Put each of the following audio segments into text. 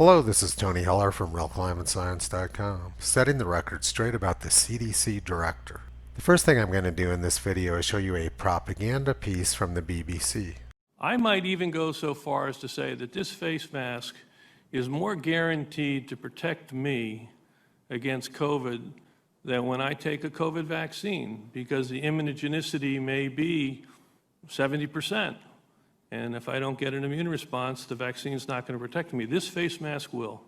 Hello, this is Tony Heller from RealClimateScience.com, setting the record straight about the CDC director. The first thing I'm going to do in this video is show you a propaganda piece from the BBC. I might even go so far as to say that this face mask is more guaranteed to protect me against COVID than when I take a COVID vaccine, because the immunogenicity may be 70%. And if I don't get an immune response, the vaccine's not going to protect me. This face mask will.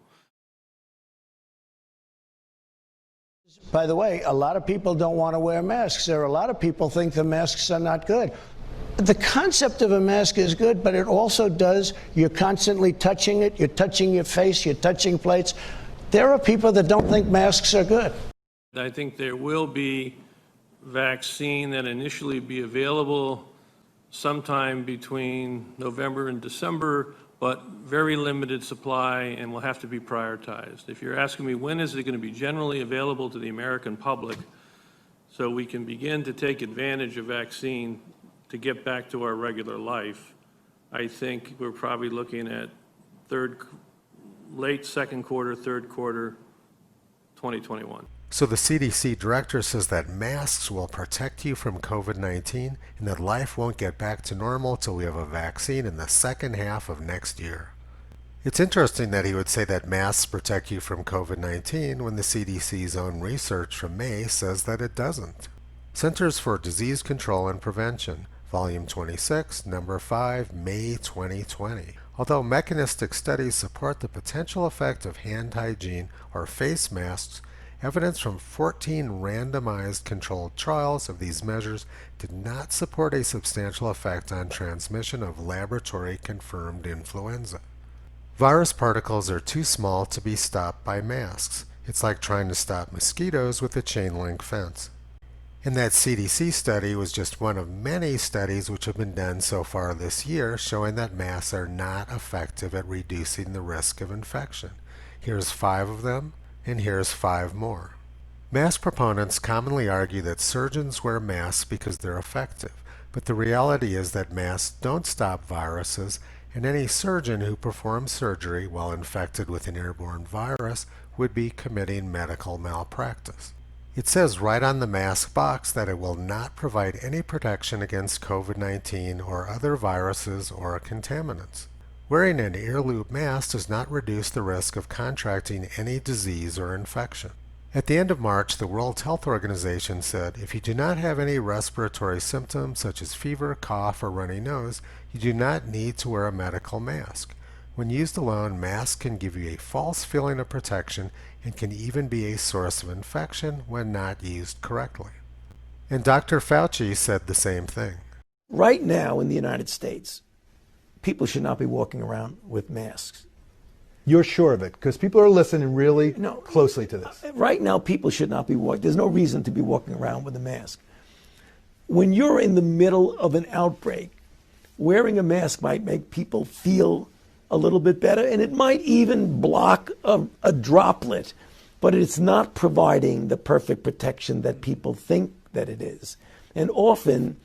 By the way, a lot of people don't want to wear masks. There are a lot of people think the masks are not good. The concept of a mask is good, but it also does, you're constantly touching it, you're touching your face, you're touching plates. There are people that don't think masks are good. I think there will be vaccine that initially be available sometime between November and December, but very limited supply and will have to be prioritized. If you're asking me when is it going to be generally available to the American public so we can begin to take advantage of vaccine to get back to our regular life, I think we're probably looking at late second quarter, third quarter, 2021. So the CDC director says that masks will protect you from COVID-19 and that life won't get back to normal till we have a vaccine in the second half of next year. It's interesting that he would say that masks protect you from COVID-19 when the CDC's own research from May says that it doesn't. Centers for Disease Control and Prevention, Volume 26, Number 5, May 2020. Although mechanistic studies support the potential effect of hand hygiene or face masks, evidence from 14 randomized controlled trials of these measures did not support a substantial effect on transmission of laboratory-confirmed influenza. Virus particles are too small to be stopped by masks. It's like trying to stop mosquitoes with a chain-link fence. And that CDC study was just one of many studies which have been done so far this year showing that masks are not effective at reducing the risk of infection. Here's 5 of them, and here's 5 more. Mask proponents commonly argue that surgeons wear masks because they're effective, but the reality is that masks don't stop viruses, and any surgeon who performs surgery while infected with an airborne virus would be committing medical malpractice. It says right on the mask box that it will not provide any protection against COVID-19 or other viruses or contaminants. Wearing an ear loop mask does not reduce the risk of contracting any disease or infection. At the end of March, the World Health Organization said if you do not have any respiratory symptoms such as fever, cough, or runny nose, you do not need to wear a medical mask. When used alone, masks can give you a false feeling of protection and can even be a source of infection when not used correctly. And Dr. Fauci said the same thing. Right now in the United States, people should not be walking around with masks. You're sure of it? Because people are listening really closely to this. Right now, people should not be walking. There's no reason to be walking around with a mask. When you're in the middle of an outbreak, wearing a mask might make people feel a little bit better, and it might even block a droplet, but it's not providing the perfect protection that people think that it is. And often,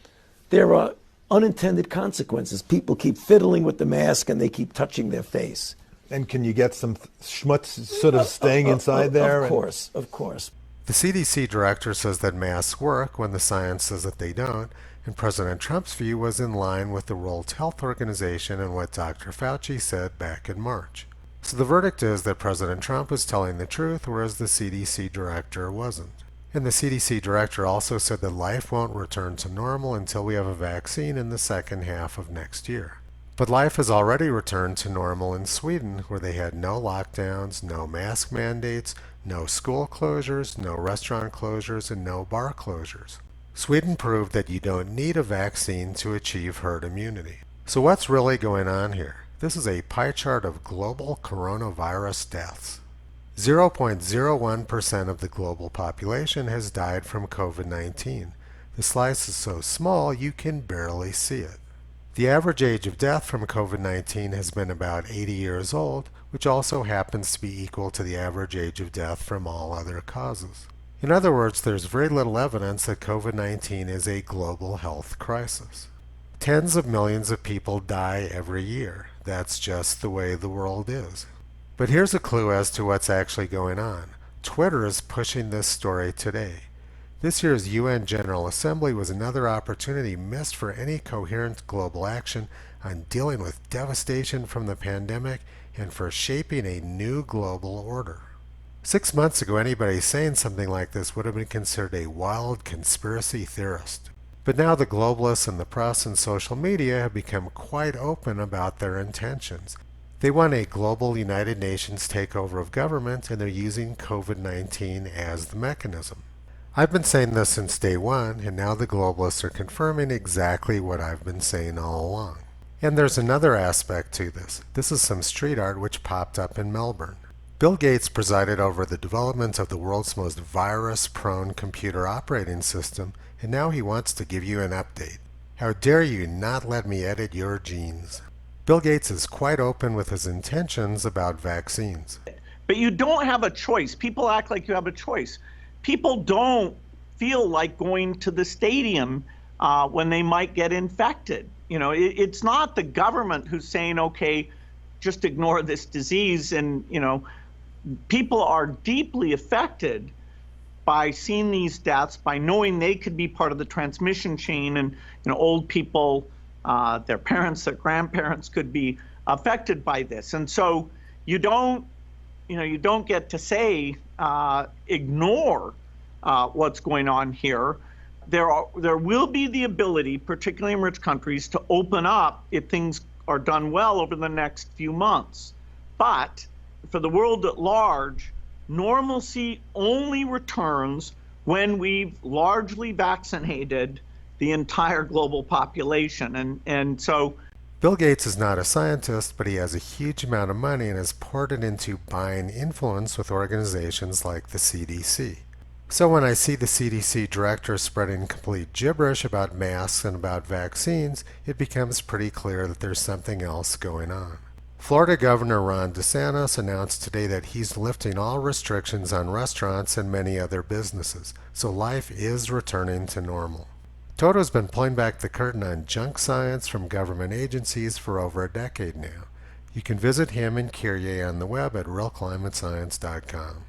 there are unintended consequences. People keep fiddling with the mask and they keep touching their face. And can you get some schmutz sort of staying inside there? Of course, of course. The CDC director says that masks work when the science says that they don't, and President Trump's view was in line with the World Health Organization and what Dr. Fauci said back in March. So the verdict is that President Trump was telling the truth, whereas the CDC director wasn't. And the CDC director also said that life won't return to normal until we have a vaccine in the second half of next year. But life has already returned to normal in Sweden, where they had no lockdowns, no mask mandates, no school closures, no restaurant closures, and no bar closures. Sweden proved that you don't need a vaccine to achieve herd immunity. So what's really going on here? This is a pie chart of global coronavirus deaths. 0.01% of the global population has died from COVID-19. The slice is so small you can barely see it. The average age of death from COVID-19 has been about 80 years old, which also happens to be equal to the average age of death from all other causes. In other words, there's very little evidence that COVID-19 is a global health crisis. Tens of millions of people die every year. That's just the way the world is. But here's a clue as to what's actually going on. Twitter is pushing this story today. This year's UN General Assembly was another opportunity missed for any coherent global action on dealing with devastation from the pandemic and for shaping a new global order. 6 months ago, anybody saying something like this would have been considered a wild conspiracy theorist. But now the globalists and the press and social media have become quite open about their intentions. They want a global United Nations takeover of government, and they're using COVID-19 as the mechanism. I've been saying this since day one, and now the globalists are confirming exactly what I've been saying all along. And there's another aspect to this. This is some street art which popped up in Melbourne. Bill Gates presided over the development of the world's most virus-prone computer operating system, and now he wants to give you an update. How dare you not let me edit your genes? Bill Gates is quite open with his intentions about vaccines. But you don't have a choice. People act like you have a choice. People don't feel like going to the stadium when they might get infected. You know, it's not the government who's saying, okay, just ignore this disease. And, you know, people are deeply affected by seeing these deaths, by knowing they could be part of the transmission chain. And, you know, old people, their parents, their grandparents could be affected by this. And so you don't get to say, ignore what's going on here. There will be the ability, particularly in rich countries, to open up if things are done well over the next few months. But for the world at large, normalcy only returns when we've largely vaccinated the entire global population. And so Bill Gates is not a scientist, but he has a huge amount of money and has poured it into buying influence with organizations like the CDC. So when I see the CDC director spreading complete gibberish about masks and about vaccines, it becomes pretty clear that there's something else going on. Florida Governor Ron DeSantis announced today that he's lifting all restrictions on restaurants and many other businesses, so life is returning to normal. Toto's been pulling back the curtain on junk science from government agencies for over a decade now. You can visit him and Kyrie on the web at realclimatescience.com.